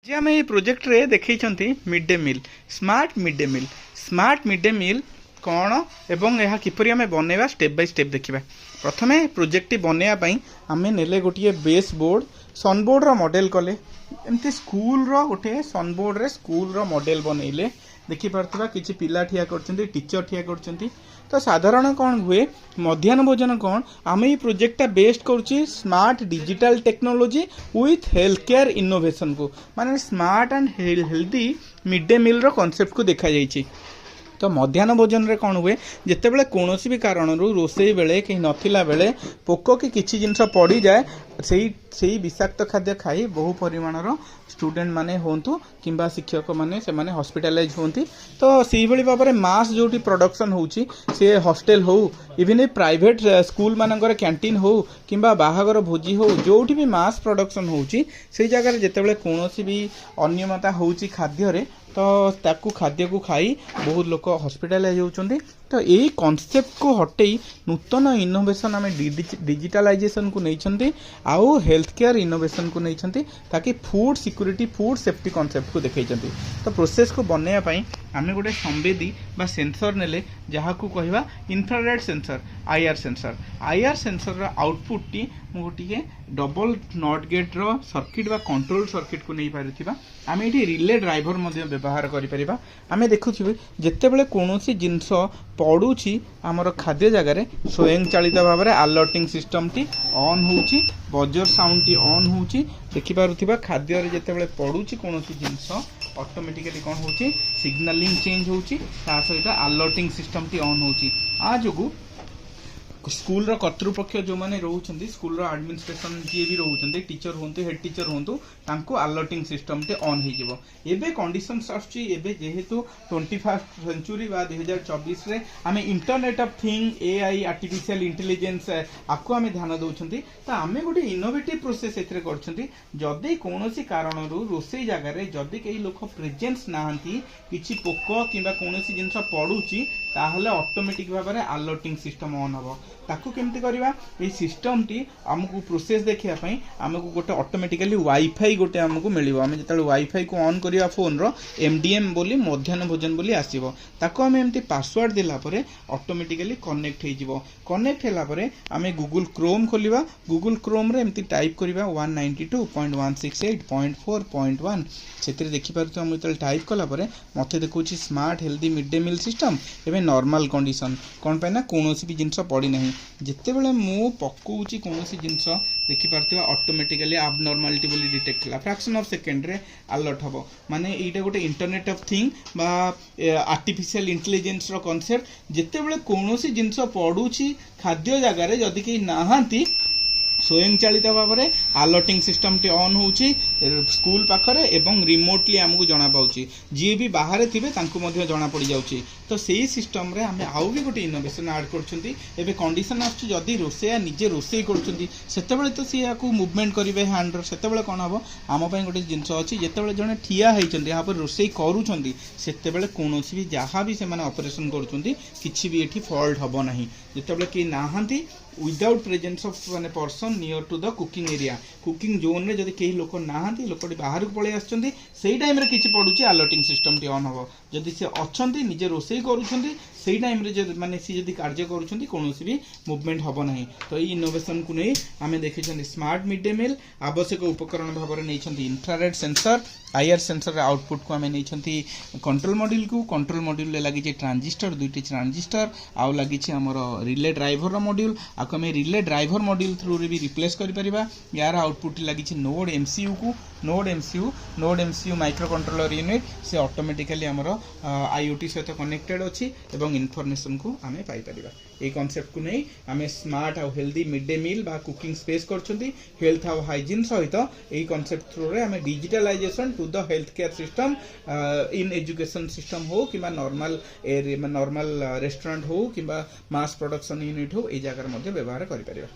जे आम ये प्रोजेक्ट रे देखते मिड डे मिल स्मार्ट मिड डे मिल कौन एवं यह किपरि आम बनवा स्टेप बाय स्टेप देखा। प्रथमे प्रोजेक्ट बनवाई आम नेले गोटे बेस बोर्ड सनबोर्ड रो मॉडल कले एमती स्कूल रो गोटे सनबोर्ड रे स्कूल रो मॉडल बनइले देखिपा किसी पिला ठिया कर टीचर ठिया कर। तो साधारण कौन हुए मध्याह्न भोजन कौन आम ये प्रोजेक्टा बेस्ड करुच्ची smart digital technology with health care innovation को माने smart and healthy mid day meal रो कॉन्सेप्ट को देखा जाइए। तो मध्याह्न भोजन रे कौन हुए जितेबाला कौन भी कारण रोसई बेले कहीं नथिला बेले पोक कि किसी जिनस पड़ जाए से विषाक्त खाद्य खाई बहु परिमाणर स्टूडेंट माने होंतु किंबा शिक्षक माने से माने हॉस्पिटलाइज होंती। तो से भली भाव में मास जोटी प्रोडक्शन होउची से हॉस्टल हो इवन प्राइवेट स्कूल मानकर कैंटीन हो किंबा बाहागर भोजी हो जोटी भी मास प्रोडक्शन होउची से जगह जितेबाला कौन भी अनियमता होउची खाद्य रे तो ताकू खाद्य को खाई बहुत लोग हॉस्पिटलाइज होउचंदी। तो यही कॉन्सेप्ट को हटई नूतन इनोवेशन आम डिजिटलाइजेशन को नहीं आउ हेल्थ केयर इनोवेशन को नहीं ताकि food security food safety concept को देखते। तो प्रोसेस को बनवाई आम गोटे संवेदी बा सेंसर नेले जहाँ को कहवा infrared sensor IR sensor output टी गोटे डबल नॉट गेट रो सर्किट बा कंट्रोल सर्किट को नहीं पारिथिबा आम ये रिले ड्राइवर व्यवहार करें। आम देखुँ जितेबाला कौन जिनस पड़ुची आमर खाद्य जगार स्वयं चालित भाव में अलर्टिंग सिस्टम टी ऑन होउची बजर साउंड टी ऑन होउची देखिपा खाद्य जितेबाला पड़ुची कौन जिनस ऑटोमेटिकली कौन होउची सिग्नलिंग चेंज होउची ता सहित अलर्टिंग सिस्टम टी ऑन होउची। आ जोगु स्कूल रो कर्तृपक्ष जो माने रोचंदी स्कूल रो एडमिनिस्ट्रेशन जी भी रोचंदी टीचर होंतु हेड टीचर होंतु तांको अलर्टिंग सिस्टम ते ऑन हे जिवो। एबे कंडीशंस आछी एबे जेहेतु 21st सेंचुरी बा 2024 रे आमे internet of thing AI artificial intelligence आको आमे ध्यान दउछंती। तो आमे गोटे इनोवेटिव प्रोसेस एथरे करछंती जदी कोनोसी कारणरू रोसई जगह रे जदी केही लोक प्रेजेंस नाहंती किछि पोको किबा कोनोसी जिंस पडुची ताहले ऑटोमेटिक भाबरे अलर्टिंग सिस्टम ऑन हबो। ताकू केमती करवा ये सिस्टम टी आमको प्रोसेस देखापी आमको गोटे ऑटोमेटिकली वाईफाई गोटे आमको मिल आम जो वाईफाई को ऑन करवा फोन रो एमडीएम बोली मध्याह्न भोजन बोली आसो ताको आम एमती पासवर्ड देलापर ऑटोमेटिकली कनेक्ट हो कनेक्ट है आम गूगल क्रोम खोलिबा गूगल क्रोम रे एमती टाइप करवा 192.168.4.1 से देखिपुर मुझे टाइप कलापर मत देखा स्मार्ट हेल्दी मिड डे मिल सिस्टम एवं नॉर्मल कंडीशन कौन पे ना कौन भी जिनस पड़ी ना जिते बड़े मु पकाऊँच कौन जिनस देखिपे ऑटोमेटिकली आबनॉर्मालिटी बोली डिटेक्ट है फ्रैक्शन ऑफ सेकेंड रे अलर्ट हम माने यहाँ गोटे इंटरनेट ऑफ थिंग बा आर्टिफिशियल इंटेलिजेंस रो कॉन्सेप्ट जिते बड़े कौन जिनस पड़ुची खाद्य जगार जदि कहीं नहांती स्वयं चालित भाव में अलर्टिंग सिस्टम टी ऑन होउची स्कूल पाखरे एवं रिमोटली आमको जना पाउची जी भी बाहर थिबे तांको मध्य जना पड़ जाउची। तो सही सिस्टम रे आमे आउ भी गोटे इनोवेशन ऐड करछंती एबे कंडीशन आछी जदी रोसेया निजे रोसेई करछंती सेतेबेले तो सी याकू मूवमेंट करिवे हैंड रो सेतेबेले कोन हबो आम पई गोटे जिंस अछि जेतेबेले जने ठिया हेइचंती यहाँ पर रोसेई करूछंती सेतेबेले कोनोसी भी जहाँ भी से माने ऑपरेशन करूछंती किछि भी एठी फॉल्ट हबो नाही जेतेबेले कि नाहंती विदाउट प्रेजेंस ऑफ माने person near to the cooking area cooking zone रे जदि केही लोक नाहंती लोकटी बाहर को पळे आछंती सेही टाइम रे किछि पडुची अलर्टिंग सिस्टम टी ऑन हबो जदि से अछंती निजे रोसेई करूछंती सेही टाइम रे माने सी जदि कार्य करूछंती कोनोसी भी मूवमेंट हबो नाही। तो ई इनोवेशन को नै आमे देखिछंती स्मार्ट मिड डे मिल आवश्यक उपकरण भाव में नहीं infrared sensor IR sensor output को आम नहीं कंट्रोल मॉड्यूल लगी ट्रांजिस्टर दुईटी ट्रांजिस्टर आउ लगी आमर रिले ड्राइवर मॉड्यूल आपको आम रिले ड्राइवर मॉड्यूल थ्रू रे भी रिप्लेस कर यार आउटपुट लगी node MCU micro controller unit से ऑटोमेटिकली आमर आईओटी सहित कनेक्टेड अच्छी एवं इनफॉरमेशन को आम पाइपर ये कॉन्सेप्ट को नहीं आम स्मार्ट आउ हेल्दी मिड डे मिल बा कुकिंग स्पेस करछंती हेल्थ आउ हाइजीन सहित यही कॉन्सेप्ट थ्रू रे आम digitalisation to the health care system in education system हो कि नॉर्मल रेस्टोरेंट हो कि मास प्रोडक्शन यूनिट हो ये जगह व्यवहार करें।